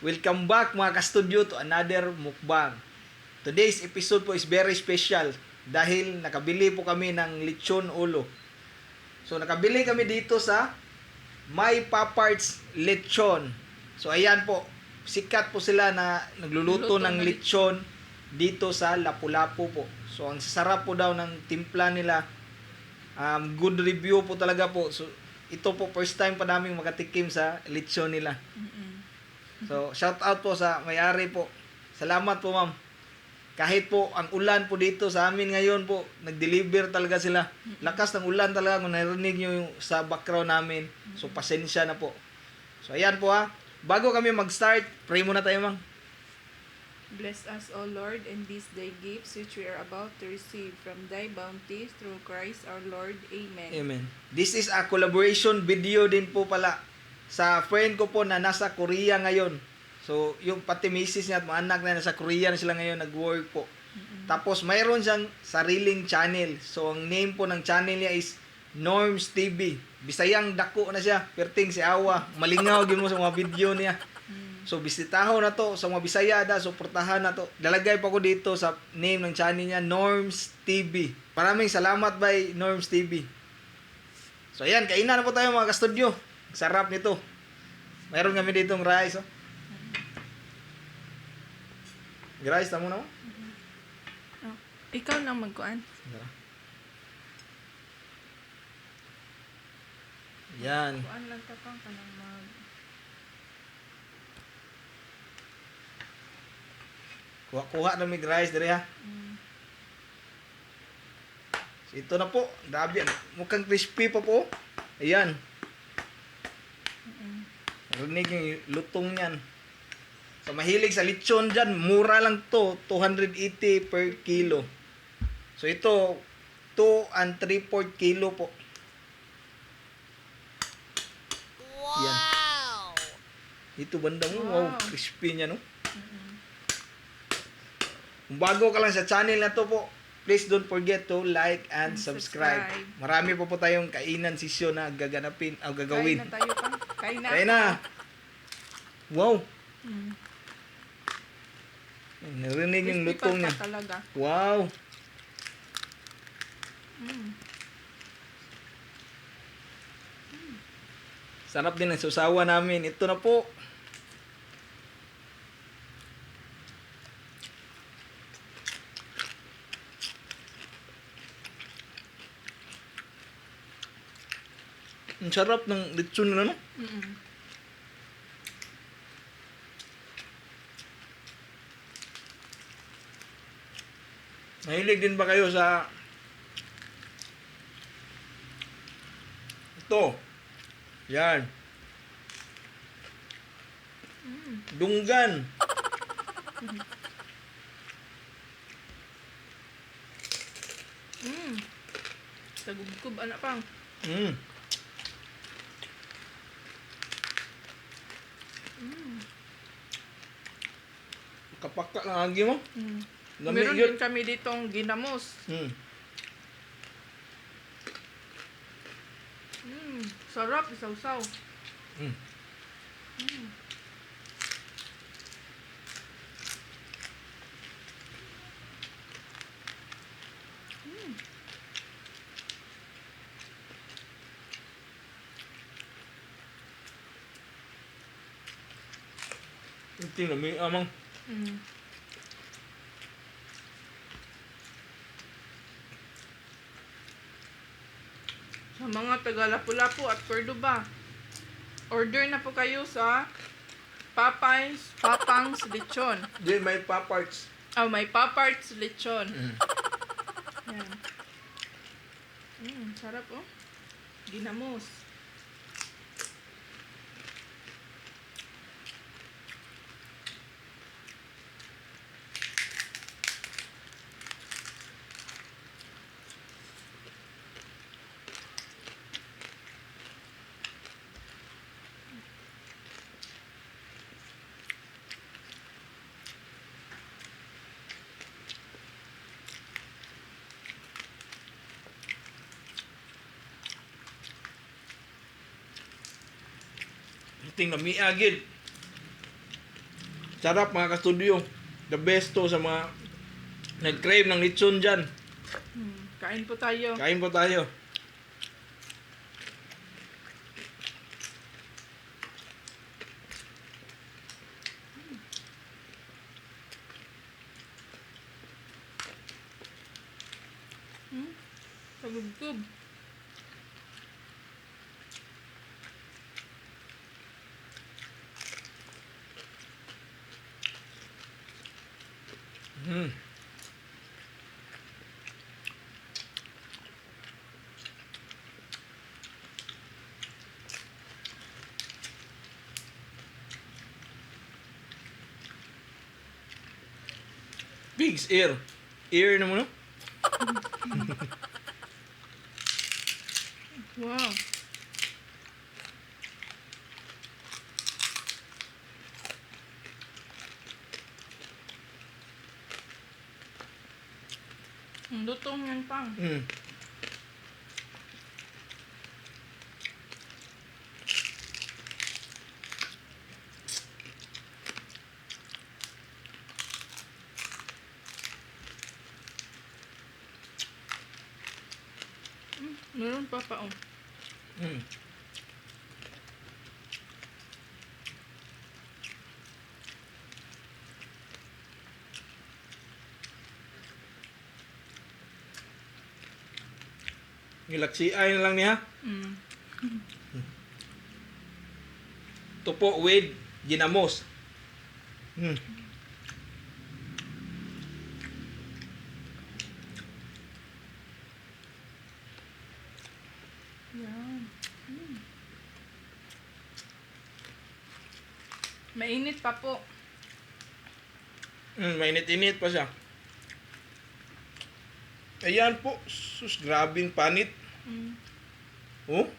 Welcome back mga ka-studio to another mukbang. Today's episode po is very special dahil nakabili po kami ng lechon ulo. So nakabili kami dito sa My Paparts Lechon. So ayan po, sikat po sila na nagluluto ng lechon dito sa Lapu-Lapu po. So ang sarap po daw ng timpla nila. Good review po talaga po. So ito po first time pa namin makatikim sa lechon nila. So, shout out po sa may-ari po. Salamat po, ma'am. Kahit po ang ulan po dito sa amin ngayon po, nag-deliver talaga sila. Lakas ng ulan talaga kung narinig nyo yung sa background namin. So, pasensya na po. So, ayan po ha. Bago kami mag-start, pray muna tayo, ma'am. Bless us, O Lord, in these thy gifts which we are about to receive from thy bounty through Christ our Lord. Amen. Amen. This is a collaboration video din po pala sa friend ko po na nasa Korea ngayon. So, yung pati misis niya at mga anak na nasa Korea na sila ngayon nag-work po. Tapos, mayroon siyang sariling channel. So, ang name po ng channel niya is Norms TV. Bisayang dako na siya. Perting si Awa. Malingaw gin mo sa mga video niya. So, bisitaho na to sa mga Bisaya da. Suportahan na to. Lalagay pa ko dito sa name ng channel niya, Norms TV. Maraming salamat by Norms TV. So, ayan. Kainan na po tayo mga ka-studio. Sarap nito. Mayroon kami ditong rice. Oh. Rice, tamo na mo? Oh, ikaw na magkuan. Yan. Kuan lang ka pang kanang mag... Kuha na may rice dire ha. So, ito na po. Grabe. Mukhang crispy pa po. Ayan. Rinig yung lutong niyan. So, mahilig sa lechon dyan. Mura lang to. 280 per kilo. So, ito 2 and 3/4 kilo po. Wow! Yan. Ito banda mo. Wow, crispy niya, no? Kung bago ka lang sa channel na to po, please don't forget to like and subscribe. Marami po tayong kainan session na gaganapin o gagawin. Kain na tayo pa. Kain na. Kain na. Wow. Narinig yung lutong niya. Talaga. Wow. Sarap din ang susawa namin. Ito na po. Ang sarap ng lechon nila, no? Mahilig din ba kayo sa ito? Yan. Dunggan. Tagubkub anak pang. Kapaka lang agi mo. Meron din kami ditong ginamos. Sarap, isaw-saw. Ito na may amang. Sa mga taga Lapu-Lapu at Cordoba, order na po kayo sa Papang's Lechon. Then may paparts. Oh, may Paparts Lechon. Yan. Sarap oh. Ginamos. Ting na miagid. Sarap mga ka-studio. The best to sa mga nag-crave ng lechon dyan. Kain po tayo. Kain po tayo. Kalugkob. Hmm. Pig's ear. Ear naman, no? Wow. Lutong yan pang. Hmm. Meron pa pa, oh. Hmm. Nilaksiay na lang niya. Tupo with ginamos. Hmm. Yan. Mainit pa po. Mainit-init pa siya. Ayan po. Sus, grabing panit. Oh?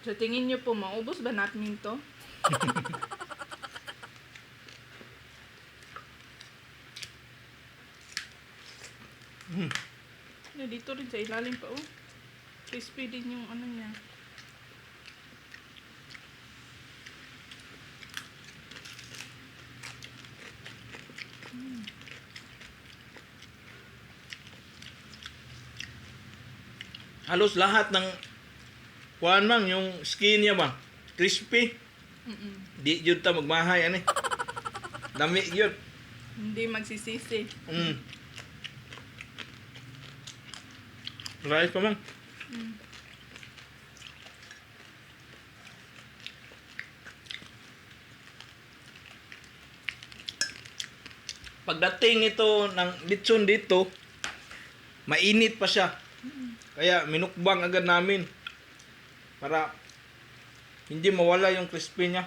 Sa tingin niyo po, maubos ba natin ito? Dito rin sa ilalim pa, oh. Crispy din yung ano niya. Halos lahat ng kuan mang yung skin niya ba? Crispy. Di jud ta magmahay ani. Dami yun. Hindi magsisisi. Rice pa mang. Pagdating ito ng lechon dito, mainit pa siya. Kaya minukbang agad namin para hindi mawala yung crispy niya.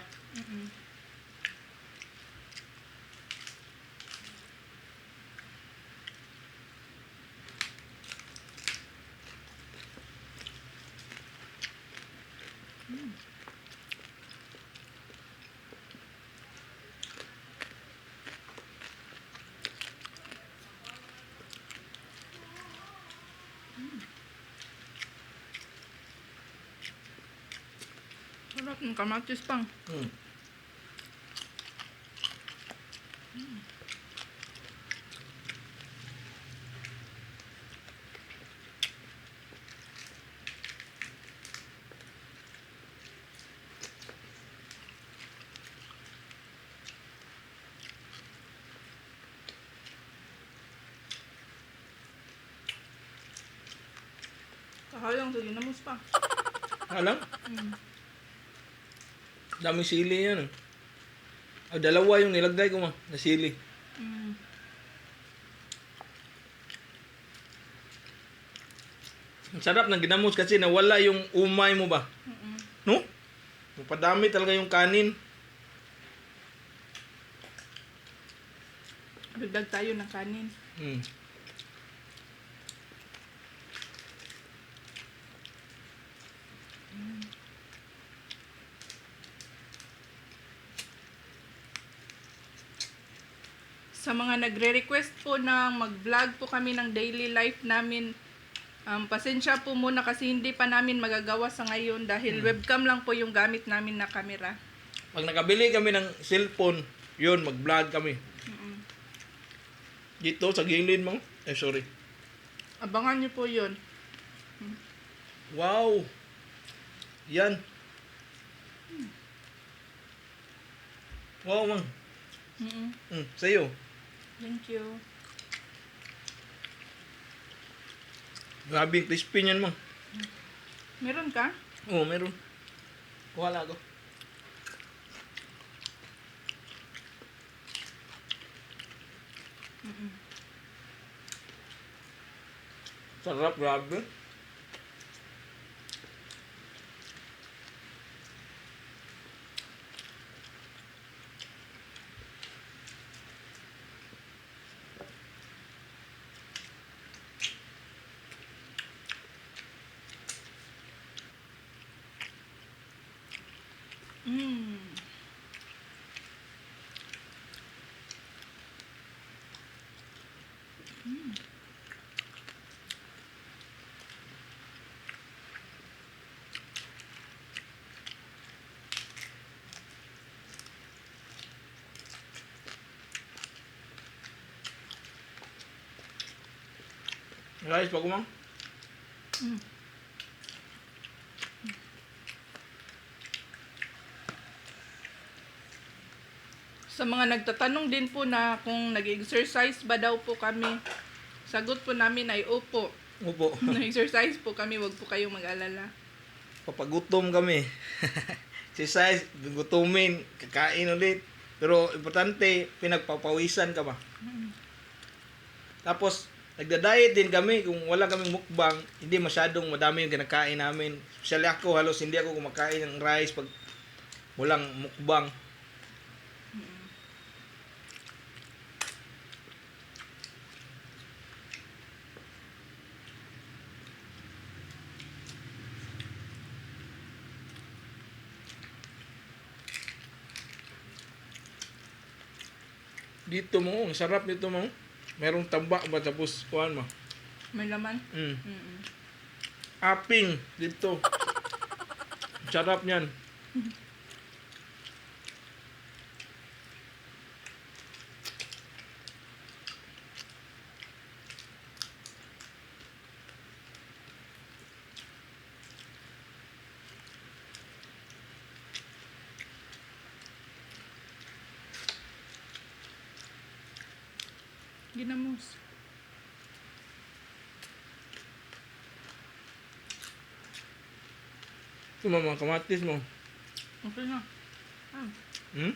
Sarap ng kamatis pang. Kahayang sa ginamos pa. Alam? Daming sili yan. Dalawa yung nilagay ko na sili. Ang sarap ng ginamos kasi nawala yung umay mo ba? No? Mapadami talaga yung kanin. Dagdag tayo ng kanin. Sa mga nagre-request po na mag-vlog po kami ng daily life namin, pasensya po muna kasi hindi pa namin magagawa sa ngayon dahil webcam lang po yung gamit namin na camera. Pag nakabili kami ng cellphone, yun, mag-vlog kami. Dito, sa gilid mo. Sorry. Abangan niyo po yun. Wow! Yan. Wow, mang. Sa'yo. Thank you. Grabe, crispy yan, mang. Meron ka? Oo, meron. Wala ako. Sarap, grabe. Mm. Guys, pag umang. Sa mga nagtatanong din po na kung nag-exercise ba daw po kami, sagot po namin ay opo. Opo. Nag-exercise po kami, wag po kayong mag-alala. Papagutom kami. Exercise, gutumin, kakain ulit. Pero importante, pinagpapawisan ka ba? Tapos, nagda-diet din kami. Kung wala kaming mukbang, hindi masyadong madami yung kinakain namin. Especially ako, halos hindi ako kumakain ng rice pag walang mukbang. Dito mo, ang sarap dito mo. Merong tamba ba tapos kuhan mo? May laman? Aping dito. Sarap niyan. Ginamos. Ito mga kamatis mo. Okay na. Hmm?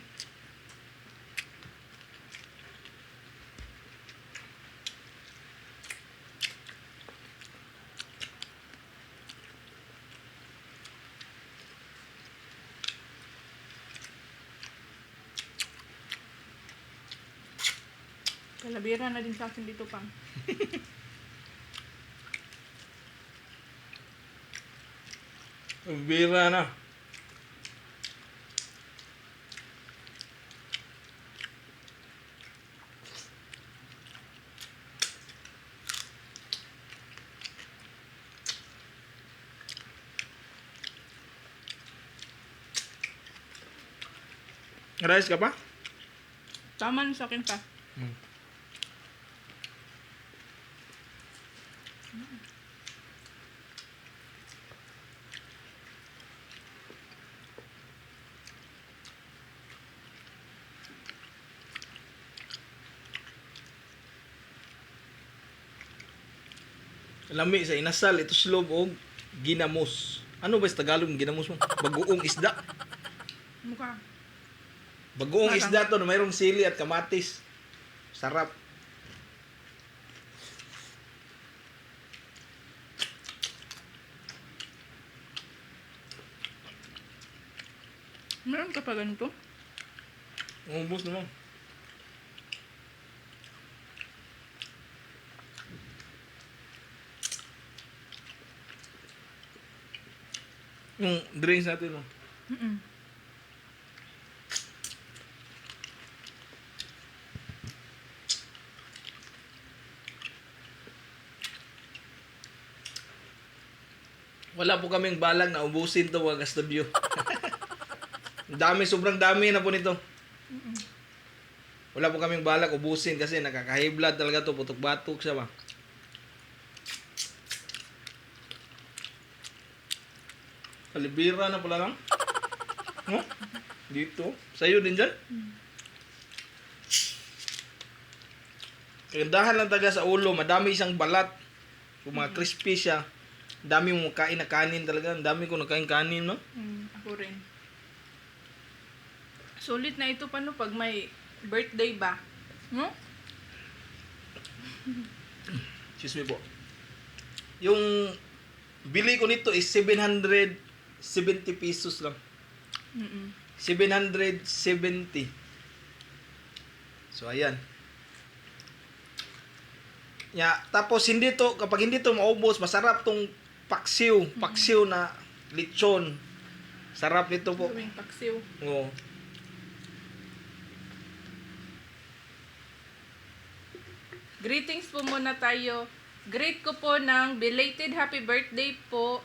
Kalabira na din sa akin dito pang. Bira na. Rice ka pa? Tama na sa akin pa. Lami sa inasal, ito slob o ginamos. Ano ba sa Tagalog ng ginamos mo? Bagoong isda. Mukha. Bagoong Parang- isda to na mayroong sili at kamatis. Sarap. Meron ka pa ganito? Umubos naman. Yung drinks natin mo. Wala po kaming balag na ubusin to mga ka-studio. Dami, sobrang dami na po nito. Wala po kaming balak ubusin kasi nakaka-high blood talaga to, putok-batok siya ba. Kalibira na pala lang. Huh? Dito. Sa'yo din dyan. Kagandahan lang talaga sa ulo, madami isang balat. Kung mga crispy siya, dami mong kain na kanin talaga. Ang dami ko nakain kanin, no? Ako rin. Sulit na ito paano pag may birthday ba? Hmm? Excuse me po. Yung bili ko nito is 770 pesos lang. 770. So, ayan. Tapos hindi to, kapag hindi to maubos, masarap tong paksiw. Paksiw na lechon. Sarap nito po. Gawing paksiw. Oo. Greetings po muna tayo. Greet ko po ng belated happy birthday po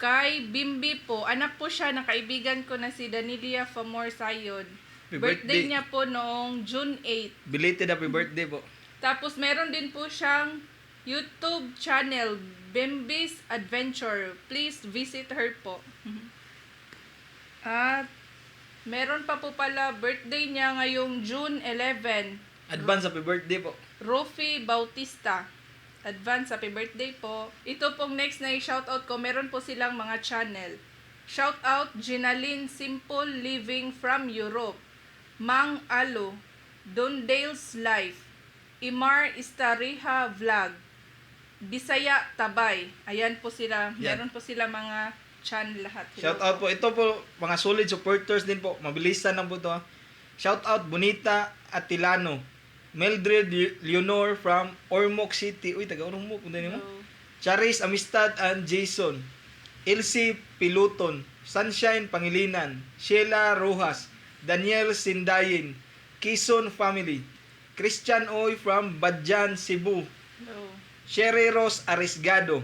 kay Bimbi po. Anak po siya ng kaibigan ko na si Danilia Famor Sayon. Happy Birthday birthday. niya po noong June 8. Belated happy birthday po. Tapos meron din po siyang YouTube channel, Bimbi's Adventure. Please visit her po. At meron pa po pala birthday niya ngayong June 11. Advance happy birthday po. Rofi Bautista. Advance happy birthday po. Ito pong next na i-shoutout ko. Meron po silang mga channel. Shoutout Ginaline Simple Living from Europe. Mang Alo. Dondale's Life. Imar Istariha Vlog. Bisaya Tabay. Ayan po sila. Yan. Meron po sila mga channel lahat. Shout out po. Ito po, mga solid supporters din po. Mabilisan lang po ito. Shout out Bonita Atilano. Mildred Leonor from Ormoc City. Uy, taga Ormoc. Kung mo. Charis Amistad and Jason. Elsie Piluton. Sunshine Pangilinan. Sheila Rojas. Daniel Sindayin. Quezon Family. Christian Oy from Badjan, Cebu. Hello. Sherry Rose Arisgado.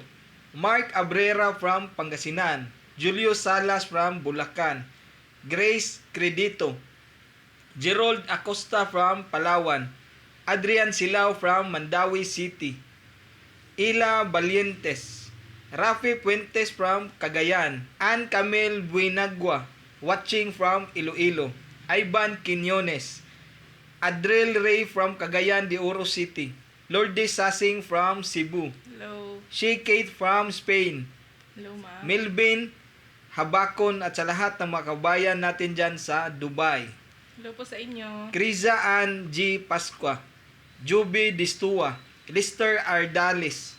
Mark Abrera from Pangasinan. Julio Salas from Bulacan. Grace Credito. Gerald Acosta from Palawan. Adrian Silao from Mandawi City. Ila Valientes. Rafi Puentes from Cagayan. Ann Camille Buenagua, watching from Iloilo. Ivan Quinones. Adrel Ray from Cagayan de Oro City. Lourdes Sasing from Cebu. Hello. She Kate from Spain. Hello, ma'am. Melvin Habakon at sa lahat ng mga kabayan natin dyan sa Dubai. Hello po sa inyo. Criza Ann G. Pasqua. Juby Distua. Lister Ardalis.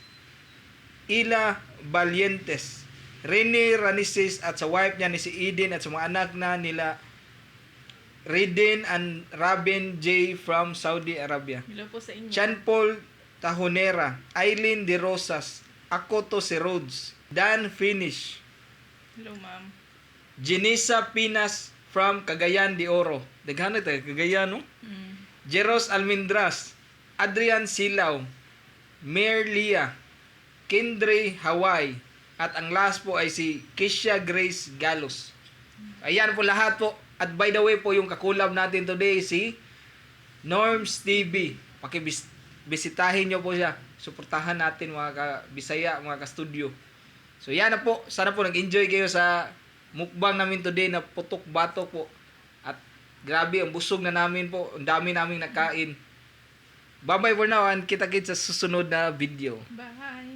Ila Valientes. Rene Ranisis at sa wife niya ni si Eden at sa mga anak na nila Redin and Rabin J. from Saudi Arabia. Hello po sa inyo. Chan Paul Tahonera. Eileen De Rosas. Ako to si Rhodes. Dan Finish. Hello, ma'am. Jenisa Pinas from Cagayan de Oro. Daghanay tayo Cagayan, no? Jeros Almendras. Adrian Silao. Merlia. Kendra Hawaii. At ang last po ay si Kisha Grace Galos. Ayan po lahat po. At by the way po, yung kakulab natin today si Norms TV. Pakibisitahin nyo po siya. Suportahan natin mga ka-Bisaya, mga ka-studio. So yan na po. Sana po nag-enjoy kayo sa mukbang namin today na putok-batok po. At grabe, ang busog na namin po. Ang dami naming nakain. Bye-bye for now and kita-kits sa susunod na video. Bye.